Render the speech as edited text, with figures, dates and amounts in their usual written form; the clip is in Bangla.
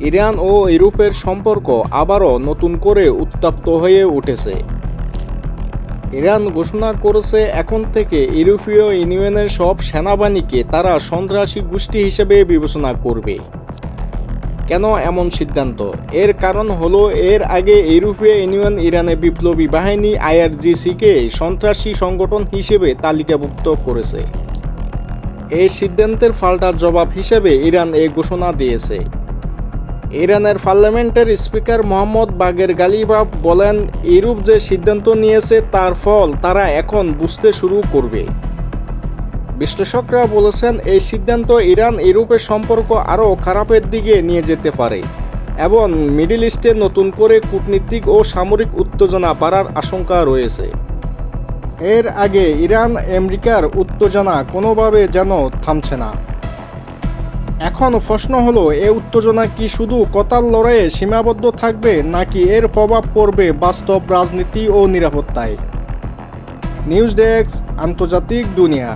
ইরান ও ইউরোপের সম্পর্ক আবারও নতুন করে উত্তপ্ত হয়ে উঠেছে। ইরান ঘোষণা করেছে এখন থেকে ইউরোপীয় ইউনিয়নের সব সেনাবাহিনীকে তারা সন্ত্রাসী গোষ্ঠী হিসেবে বিবেচনা করবে। কেন এমন সিদ্ধান্ত? এর কারণ হলো এর আগে ইউরোপীয় ইউনিয়ন ইরানের বিপ্লবী বাহিনী আইআরজিসিকে সন্ত্রাসী সংগঠন হিসেবে তালিকাভুক্ত করেছে। এই সিদ্ধান্তের পাল্টা জবাব হিসেবে ইরান এই ঘোষণা দিয়েছে। ইরানের পার্লামেন্টের স্পিকার মোহাম্মদ বাগের গালিবাফ বলেন, ইউরোপ যে সিদ্ধান্ত নিয়েছে তার ফল তারা এখন বুঝতে শুরু করবে। বিশ্লেষকরা বলেছেন এই সিদ্ধান্ত ইরান ইউরোপের সম্পর্ক আরও খারাপের দিকে নিয়ে যেতে পারে এবং মিডল ইস্টে নতুন করে কূটনীতিক ও সামরিক উত্তেজনা বাড়ার আশঙ্কা রয়েছে। এর আগে ইরান আমেরিকার উত্তেজনা কোনোভাবে যেন থামছে না। এখন প্রশ্ন হলো, এই উত্তেজনা কি শুধু কথার লড়াইয়ে সীমাবদ্ধ থাকবে নাকি এর প্রভাব পড়বে বাস্তব রাজনীতি ও নিরাপত্তায়? নিউজ ডেস্ক, আন্তর্জাতিক দুনিয়া।